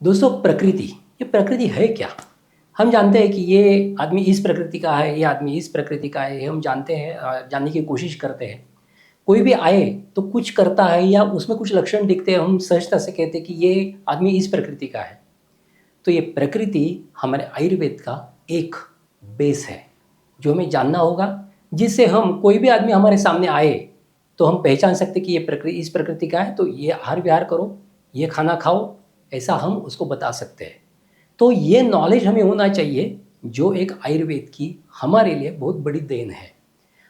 दोस्तों प्रकृति, ये प्रकृति है क्या? हम जानते हैं कि ये आदमी इस प्रकृति का है, ये आदमी इस प्रकृति का है, ये हम जानते हैं, जानने की कोशिश करते हैं। कोई भी आए तो कुछ करता है या उसमें कुछ लक्षण दिखते हैं, हम सहजता से कहते हैं कि ये आदमी इस प्रकृति का है। तो ये प्रकृति हमारे आयुर्वेद का एक बेस है, जो हमें जानना होगा, जिससे हम कोई भी आदमी हमारे सामने आए तो हम पहचान सकते कि ये प्रकृति इस प्रकृति का है, तो ये आहार विहार करो, ये खाना खाओ, ऐसा हम उसको बता सकते हैं। तो ये नॉलेज हमें होना चाहिए, जो एक आयुर्वेद की हमारे लिए बहुत बड़ी देन है।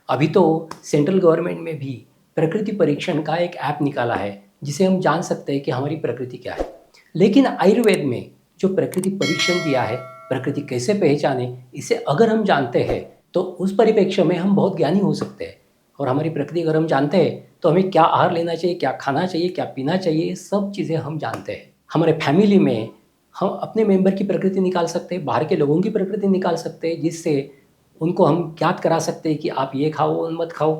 अभी तो सेंट्रल गवर्नमेंट में भी प्रकृति परीक्षण का एक ऐप निकाला है, जिसे हम जान सकते हैं कि हमारी प्रकृति क्या है। लेकिन आयुर्वेद में जो प्रकृति परीक्षण दिया है, प्रकृति कैसे पहचाने, इसे अगर हम जानते हैं तो उस परिप्रेक्ष्य में हम बहुत ज्ञानी हो सकते हैं। और हमारी प्रकृति अगर हम जानते हैं तो हमें क्या आहार लेना चाहिए, क्या खाना चाहिए, क्या पीना चाहिए, ये सब चीज़ें हम जानते हैं। हमारे फैमिली में हम अपने मेंबर की प्रकृति निकाल सकते हैं, बाहर के लोगों की प्रकृति निकाल सकते हैं, जिससे उनको हम ज्ञात करा सकते हैं कि आप ये खाओ मत खाओ,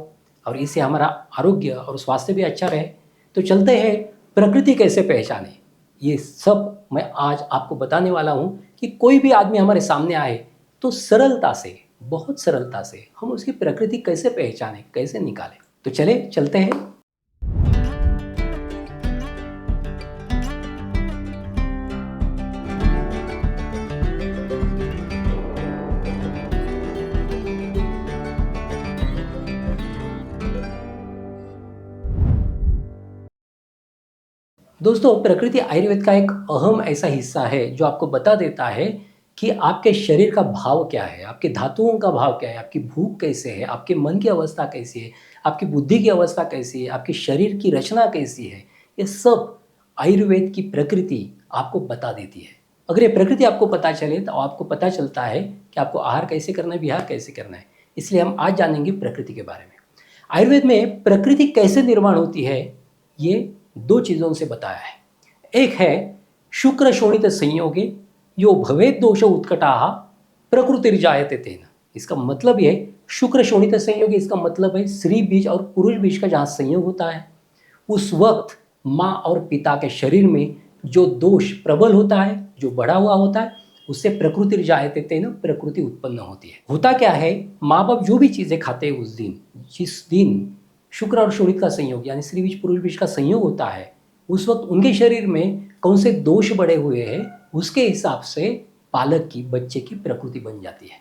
और इससे हमारा आरोग्य और स्वास्थ्य भी अच्छा रहे। तो चलते हैं प्रकृति कैसे पहचाने, ये सब मैं आज आपको बताने वाला हूँ कि कोई भी आदमी हमारे सामने आए तो सरलता से, बहुत सरलता से हम उसकी प्रकृति कैसे पहचाने, कैसे निकालें। तो चले चलते हैं। दोस्तों प्रकृति आयुर्वेद का एक अहम ऐसा हिस्सा है जो आपको बता देता है कि आपके शरीर का भाव क्या है, आपके धातुओं का भाव क्या है, आपकी भूख कैसे है, आपके मन की अवस्था कैसी है, आपकी बुद्धि की अवस्था कैसी है, आपके शरीर की रचना कैसी है। ये सब आयुर्वेद की प्रकृति आपको बता देती है। अगर ये प्रकृति आपको पता चले तो आपको पता चलता है कि आपको आहार कैसे करना है, विहार कैसे करना है। इसलिए हम आज जानेंगे प्रकृति के बारे में। आयुर्वेद में प्रकृति कैसे निर्माण होती है, ये दो चीज़ों से बताया है। एक है शुक्र शोणित संयोगे यो भवेद दोष उत्कटाः प्रकृतिर्जायते तेन। इसका मतलब ये शुक्र शोणित संयोग, इसका मतलब है स्त्री बीज और पुरुष बीज का जहाँ संयोग होता है, उस वक्त माँ और पिता के शरीर में जो दोष प्रबल होता है, जो बढ़ा हुआ होता है, उससे प्रकृतिर्जायते तेन, प्रकृति उत्पन्न होती है। होता क्या है, माँ बाप जो भी चीज़ें खाते हैं उस दिन, जिस दिन शुक्र और शोणित का संयोग यानी स्त्री बीज पुरुष बीज का संयोग होता है, उस वक्त उनके शरीर में कौन से दोष बढ़े हुए हैं, उसके हिसाब से बालक की, बच्चे की प्रकृति बन जाती है।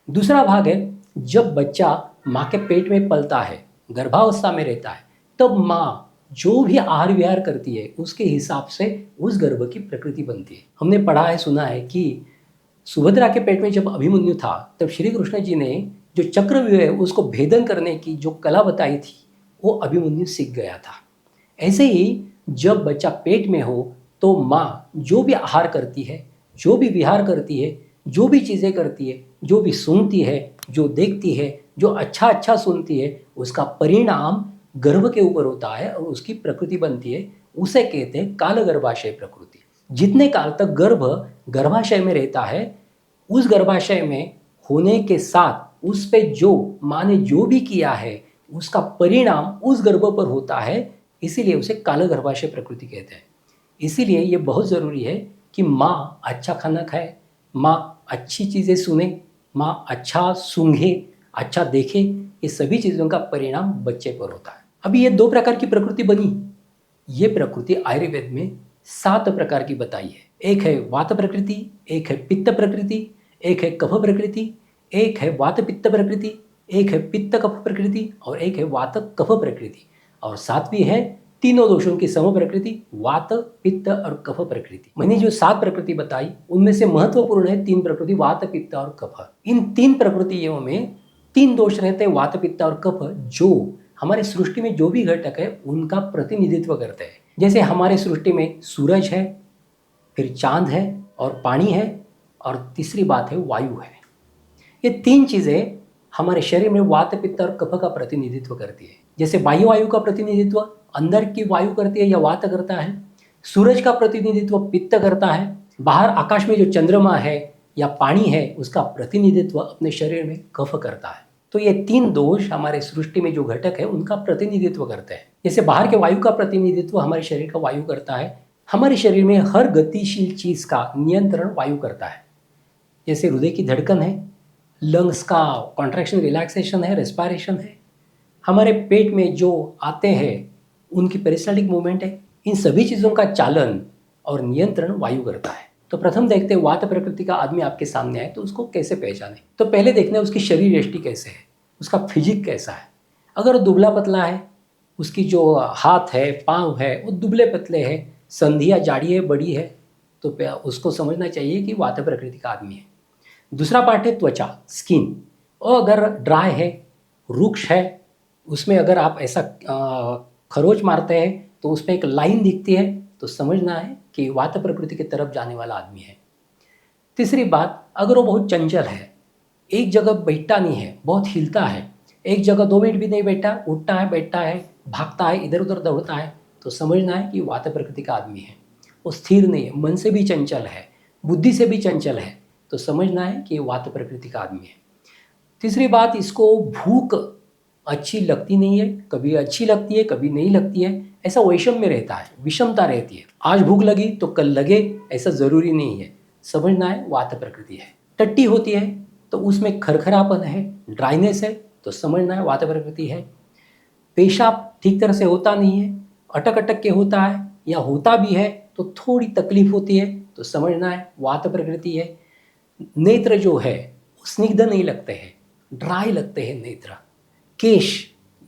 दूसरा भाग है, जब बच्चा माँ के पेट में पलता है, गर्भावस्था में रहता है, तब माँ जो भी आहार विहार करती है उसके हिसाब से उस गर्भ की प्रकृति बनती है। हमने पढ़ा है, सुना है कि सुभद्रा के पेट में जब अभिमन्यु था, तब श्री कृष्ण जी ने जो चक्रव्यूह है उसको भेदन करने की जो कला बताई थी, वो अभिमन्यु सीख गया था। ऐसे ही जब बच्चा पेट में हो तो माँ जो भी आहार करती है, जो भी विहार करती है, जो भी चीज़ें करती है, जो भी सुनती है, जो देखती है, जो अच्छा अच्छा सुनती है, उसका परिणाम गर्भ के ऊपर होता है और उसकी प्रकृति बनती है। उसे कहते हैं काल गर्भाशय प्रकृति। जितने काल तक गर्भ गर्भाशय में रहता है, उस गर्भाशय में होने के साथ उस पे जो माँ ने जो भी किया है उसका परिणाम उस गर्भ पर होता है, इसीलिए उसे काल गर्भाशय प्रकृति कहते हैं। इसीलिए ये बहुत ज़रूरी है कि माँ अच्छा खाना खाए, माँ अच्छी चीज़ें सुने, माँ अच्छा सूंघे, अच्छा देखे। ये सभी चीज़ों का परिणाम बच्चे पर होता है। अभी ये दो प्रकार की प्रकृति बनी। ये प्रकृति आयुर्वेद में 7 प्रकार की बताई है। एक है वात प्रकृति, एक है पित्त प्रकृति, एक है कफ प्रकृति, एक है वात पित्त प्रकृति, एक है पित्त कफ प्रकृति और एक है वात कफ प्रकृति, और 7वीं है तीनों दोषों की सम प्रकृति, वात पित्त और कफ प्रकृति। मैंने जो 7 प्रकृति बताई उनमें से महत्वपूर्ण है 3 प्रकृति, वात पित्त और कफ। इन 3 प्रकृतियों में 3 दोष रहते हैं, वात पित्त और कफ, जो हमारे सृष्टि में जो भी घटक है उनका प्रतिनिधित्व करते हैं। जैसे हमारे सृष्टि में सूरज है, फिर चांद है और पानी है, और तीसरी बात है वायु है। ये 3 चीज़ें हमारे शरीर में वात पित्त और कफ का प्रतिनिधित्व करती है। जैसे वायु का प्रतिनिधित्व अंदर की वायु करती है या वात करता है, सूरज का प्रतिनिधित्व पित्त करता है, बाहर आकाश में जो चंद्रमा है या पानी है उसका प्रतिनिधित्व अपने शरीर में कफ करता है। तो ये 3 दोष हमारे सृष्टि में जो घटक है उनका प्रतिनिधित्व करते हैं। जैसे बाहर के वायु का प्रतिनिधित्व हमारे शरीर का वायु करता है, हमारे शरीर में हर गतिशील चीज़ का नियंत्रण वायु करता है। जैसे हृदय की धड़कन है, लंग्स का कॉन्ट्रैक्शन रिलैक्सेशन है, रेस्पिरेशन है, हमारे पेट में जो आते हैं उनकी पेरिस्टाल्टिक मूवमेंट है। इन सभी चीज़ों का चालन और नियंत्रण वायु करता है। तो प्रथम देखते हैं वात प्रकृति का आदमी आपके सामने आए तो उसको कैसे पहचाने। तो पहले देखना है उसकी शरीर यष्टि कैसे है, उसका फिजिक कैसा है। अगर वो दुबला पतला है, उसकी जो हाथ है, पाँव है वो दुबले पतले है, संधियाँ जाड़ी है, बड़ी है, तो उसको समझना चाहिए कि वात प्रकृति का आदमी है। दूसरा पार्ट है त्वचा, स्किन। और अगर ड्राई है, रुक्ष है, उसमें अगर आप ऐसा खरोच मारते हैं तो उसमें एक लाइन दिखती है, तो समझना है कि वात प्रकृति की तरफ जाने वाला आदमी है। तीसरी बात, अगर वो बहुत चंचल है, एक जगह बैठता नहीं है, बहुत हिलता है, एक जगह 2 मिनट भी नहीं बैठा, उठता है, बैठता है, भागता है, इधर उधर दौड़ता है, तो समझना है कि वात प्रकृति का आदमी है। वो स्थिर नहीं है, मन से भी चंचल है, बुद्धि से भी चंचल है, तो समझना है कि वात प्रकृति का आदमी है। तीसरी बात, इसको भूख अच्छी लगती नहीं है, कभी अच्छी लगती है, कभी नहीं लगती है, ऐसा वैषम्य रहता है, विषमता रहती है। आज भूख लगी तो कल लगे, ऐसा ज़रूरी नहीं है, समझना है वात प्रकृति है। टट्टी होती है तो उसमें खरखरापन है, ड्राइनेस है, तो समझना है वात प्रकृति है। पेशाब ठीक तरह से होता नहीं है, अटक अटक के होता है, या होता भी है तो थोड़ी तकलीफ होती है, तो समझना है वात प्रकृति है। नेत्र जो है वो स्निग्ध नहीं लगते हैं, ड्राई लगते हैं नेत्र। केश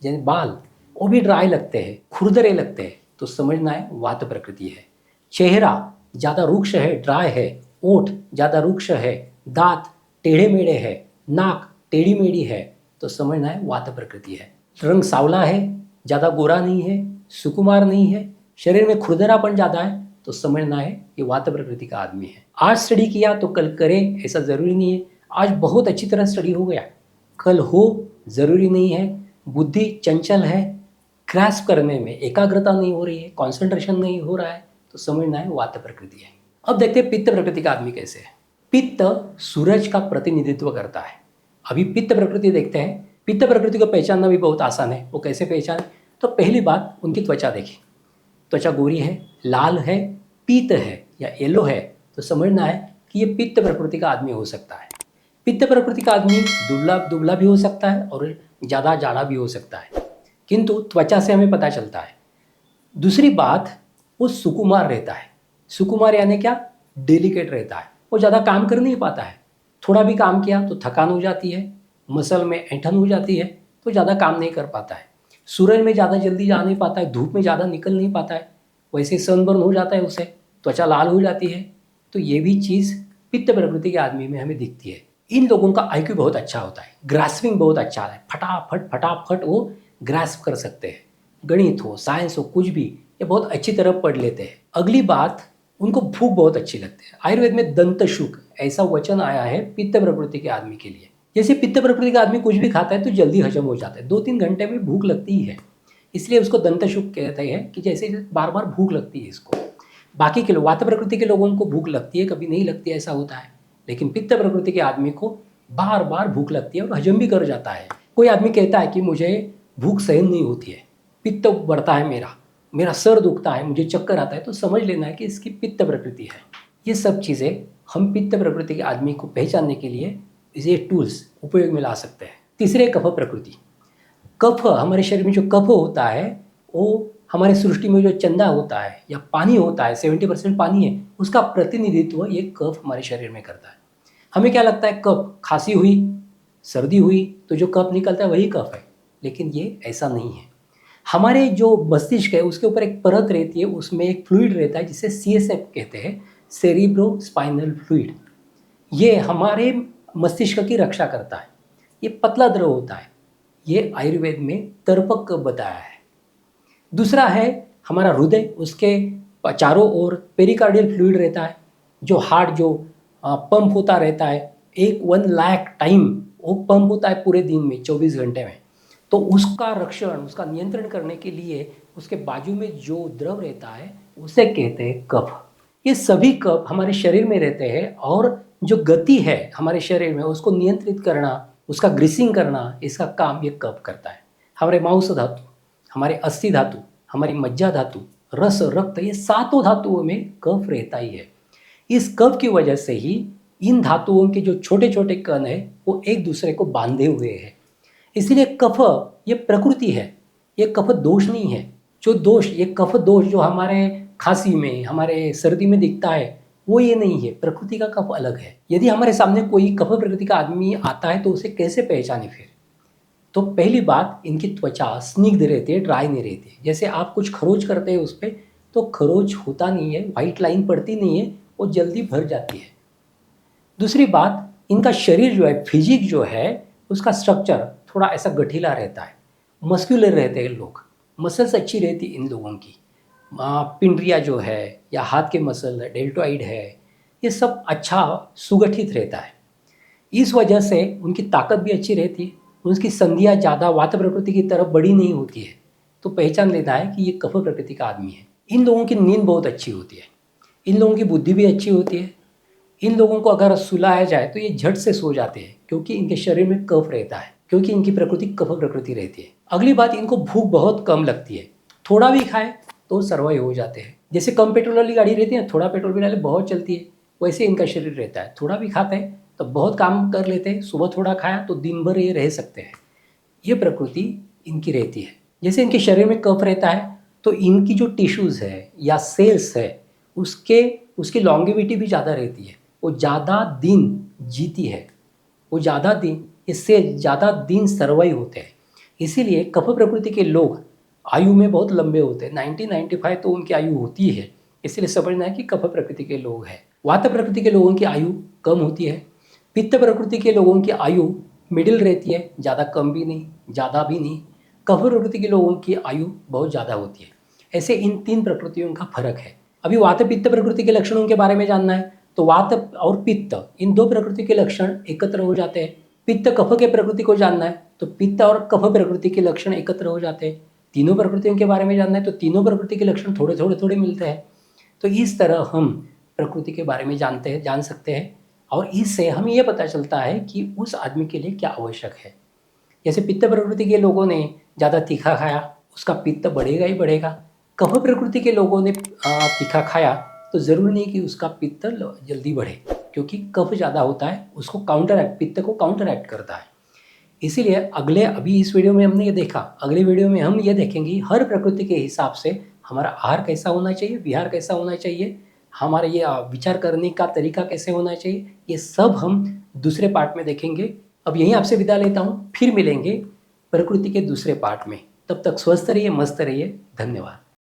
यानी बाल वो भी ड्राई लगते हैं, खुरदरे लगते हैं, तो समझना है वात प्रकृति है। चेहरा ज़्यादा रुक्ष है, ड्राई है, ओठ ज़्यादा रुक्ष है, दांत टेढ़े मेढ़े है, नाक टेढ़ी मेढ़ी है, तो समझना है वात प्रकृति है। रंग सावला है, ज़्यादा गोरा नहीं है, सुकुमार नहीं है, शरीर में खुरदरापन ज़्यादा है, तो समझना है कि वात प्रकृति का आदमी है। आज स्टडी किया तो कल करें ऐसा ज़रूरी नहीं है, आज बहुत अच्छी तरह स्टडी हो गया, कल हो ज़रूरी नहीं है। बुद्धि चंचल है, ग्रास्प करने में एकाग्रता नहीं हो रही है, कंसंट्रेशन नहीं हो रहा है, तो समझना है वात प्रकृति है। अब देखते हैं पित्त प्रकृति का आदमी कैसे है। पित्त सूरज का प्रतिनिधित्व करता है। अभी पित्त प्रकृति देखते हैं। पित्त प्रकृति को पहचानना भी बहुत आसान है। वो कैसे पहचाने, तो पहली बात उनकी त्वचा देखिए, त्वचा गोरी है, लाल है, पीत है या येलो है, तो समझना है कि ये पित्त प्रकृति का आदमी हो सकता है। पित्त प्रकृति का आदमी दुबला दुबला भी हो सकता है और ज़्यादा जाड़ा भी हो सकता है, किंतु त्वचा से हमें पता चलता है। दूसरी बात, वो सुकुमार रहता है। सुकुमार यानी क्या, डेलिकेट रहता है, वो ज़्यादा काम कर नहीं पाता है, थोड़ा भी काम किया तो थकान हो जाती है, मसल में ऐंठन हो जाती है, तो ज़्यादा काम नहीं कर पाता है। सूरज में ज़्यादा जल्दी जा नहीं पाता है, धूप में ज़्यादा निकल नहीं पाता है, वैसे सनबर्न हो जाता है उसे, त्वचा लाल हो जाती है, तो ये भी चीज़ पित्त प्रकृति के आदमी में हमें दिखती है। इन लोगों का आईक्यू बहुत अच्छा होता है, ग्रास्पिंग बहुत अच्छा है, फटाफट फटाफट वो ग्रास्प कर सकते हैं, गणित हो, साइंस हो, कुछ भी ये बहुत अच्छी तरह पढ़ लेते हैं। अगली बात, उनको भूख बहुत अच्छी लगती है। आयुर्वेद में दंतशुक ऐसा वचन आया है पित्त प्रकृति के आदमी के लिए। जैसे पित्त प्रकृति का आदमी कुछ भी खाता है तो जल्दी हजम हो जाता है, 2-3 घंटे में भूख लगती ही है, इसलिए उसको दंतशुक कहते हैं कि जैसे बार बार भूख लगती है इसको। बाकी के लोग, वात प्रकृति के लोगों को भूख लगती है, कभी नहीं लगती है, ऐसा होता है, लेकिन पित्त प्रकृति के आदमी को बार बार भूख लगती है और हजम भी कर जाता है। कोई आदमी कहता है कि मुझे भूख सहन नहीं होती है, पित्त बढ़ता है, मेरा सर दुखता है, मुझे चक्कर आता है, तो समझ लेना है कि इसकी पित्त प्रकृति है। ये सब चीज़ें हम पित्त प्रकृति के आदमी को पहचानने के लिए ये टूल्स उपयोग में ला सकते हैं। तीसरे, कफ प्रकृति। कफ, हमारे शरीर में जो कफ होता है वो हमारे सृष्टि में जो चंदा होता है या पानी होता है, 70% पानी है, उसका प्रतिनिधित्व ये कफ हमारे शरीर में करता है। हमें क्या लगता है, कफ, खांसी हुई, सर्दी हुई तो जो कफ निकलता है वही कफ है, लेकिन ये ऐसा नहीं है। हमारे जो मस्तिष्क है उसके ऊपर एक परत रहती है, उसमें एक फ्लूइड रहता है जिसे CSF कहते हैं, सेरिब्रो स्पाइनल फ्लूइड। ये हमारे मस्तिष्क की रक्षा करता है, ये पतला द्रव होता है, ये आयुर्वेद में तर्पक बताया है। दूसरा है हमारा हृदय, उसके चारों ओर पेरिकार्डियल फ्लूइड रहता है, जो हार्ट जो पंप होता रहता है, 1 लाख टाइम वो पंप होता है पूरे दिन में, 24 घंटे में, तो उसका रक्षण, उसका नियंत्रण करने के लिए उसके बाजू में जो द्रव रहता है उसे कहते हैं कफ। ये सभी कफ हमारे शरीर में रहते हैं और जो गति है हमारे शरीर में उसको नियंत्रित करना, उसका ग्रीसिंग करना, इसका काम ये कफ करता है। हमारे मांस धातु, हमारे अस्थि धातु, हमारी मज्जा धातु, रस, रक्त, ये सातों धातुओं में कफ रहता ही है। इस कफ की वजह से ही इन धातुओं के जो छोटे छोटे कण हैं वो एक दूसरे को बांधे हुए हैं। इसलिए कफ ये प्रकृति है, ये कफ दोष नहीं है। जो दोष, ये कफ दोष जो हमारे खांसी में, हमारे सर्दी में दिखता है, वो ये नहीं है। प्रकृति का कफ अलग है। यदि हमारे सामने कोई कफ प्रकृति का आदमी आता है तो उसे कैसे पहचाने फिर? तो पहली बात, इनकी त्वचा स्निग्ध रहती है, ड्राई नहीं रहती है। जैसे आप कुछ खरोच करते हैं उस पर, तो खरोच होता नहीं है, वाइट लाइन पड़ती नहीं है, वो जल्दी भर जाती है। दूसरी बात, इनका शरीर जो है, फिजिक जो है, उसका स्ट्रक्चर थोड़ा ऐसा गठीला रहता है, मस्क्यूलर रहते हैं लोग, मसल्स अच्छी रहती इन लोगों की। पिंडरिया जो है या हाथ के मसल, डेल्टोइड है, ये सब अच्छा सुगठित रहता है। इस वजह से उनकी ताकत भी अच्छी रहती है। उनकी संधियाँ ज़्यादा वात प्रकृति की तरफ बड़ी नहीं होती है, तो पहचान लेता है कि ये कफ प्रकृति का आदमी है। इन लोगों की नींद बहुत अच्छी होती है, इन लोगों की बुद्धि भी अच्छी होती है। इन लोगों को अगर सुलाया जाए तो ये झट से सो जाते हैं, क्योंकि इनके शरीर में कफ रहता है, क्योंकि इनकी प्रकृति कफ प्रकृति रहती है। अगली बात, इनको भूख बहुत कम लगती है। थोड़ा भी खाए तो सर्वाइव हो जाते हैं। जैसे कम पेट्रोल वाली गाड़ी रहती है, थोड़ा पेट्रोल भी डाले बहुत चलती है, वैसे इनका शरीर रहता है। थोड़ा भी खाते हैं तो बहुत काम कर लेते हैं, सुबह थोड़ा खाया तो दिन भर ये रह सकते हैं। ये प्रकृति इनकी रहती है। जैसे इनके शरीर में कफ रहता है तो इनकी जो टिश्यूज़ है या सेल्स है, उसकी लॉन्गेविटी भी ज़्यादा रहती है, वो ज़्यादा दिन जीती है, वो ज़्यादा दिन, इससे ज़्यादा दिन सर्वाइव होते हैं। इसीलिए कफ प्रकृति के लोग आयु में बहुत लंबे होते हैं, 90-95 तो उनकी आयु होती है। इसलिए समझना है कि कफ प्रकृति के लोग हैं। वात प्रकृति के लोगों की आयु कम होती है। पित्त प्रकृति के लोगों की आयु मिडिल रहती है, ज़्यादा कम भी नहीं, ज़्यादा भी नहीं। कफ प्रकृति के लोगों की आयु बहुत ज़्यादा होती है। ऐसे इन तीन प्रकृतियों का फर्क है। अभी वात पित्त प्रकृति के लक्षणों के बारे में जानना है तो वात और पित्त, इन दो प्रकृति के लक्षण एकत्र हो जाते हैं। पित्त कफ के प्रकृति को जानना है तो पित्त और कफ प्रकृति के लक्षण एकत्र हो जाते हैं। तीनों प्रकृतियों के बारे में जानना है तो तीनों प्रकृति के लक्षण थोड़े थोड़े थोड़े मिलते हैं। तो इस तरह हम प्रकृति के बारे में जान सकते हैं, और इससे हमें यह पता चलता है कि उस आदमी के लिए क्या आवश्यक है। जैसे पित्त प्रकृति के लोगों ने ज़्यादा तीखा खाया, उसका पित्त बढ़ेगा ही बढ़ेगा। कफ प्रकृति के लोगों ने तीखा खाया तो ज़रूरी नहीं कि उसका पित्त जल्दी बढ़े, क्योंकि कफ ज़्यादा होता है, उसको पित्त को काउंटरएक्ट करता है। इसीलिए अभी इस वीडियो में हमने ये देखा, अगले वीडियो में हम ये देखेंगे हर प्रकृति के हिसाब से हमारा आहार कैसा होना चाहिए, विहार कैसा होना चाहिए, हमारा ये विचार करने का तरीका कैसे होना चाहिए। ये सब हम दूसरे पार्ट में देखेंगे। अब यहीं आपसे विदा लेता हूँ, फिर मिलेंगे प्रकृति के दूसरे पार्ट में। तब तक स्वस्थ रहिए, मस्त रहिए। धन्यवाद।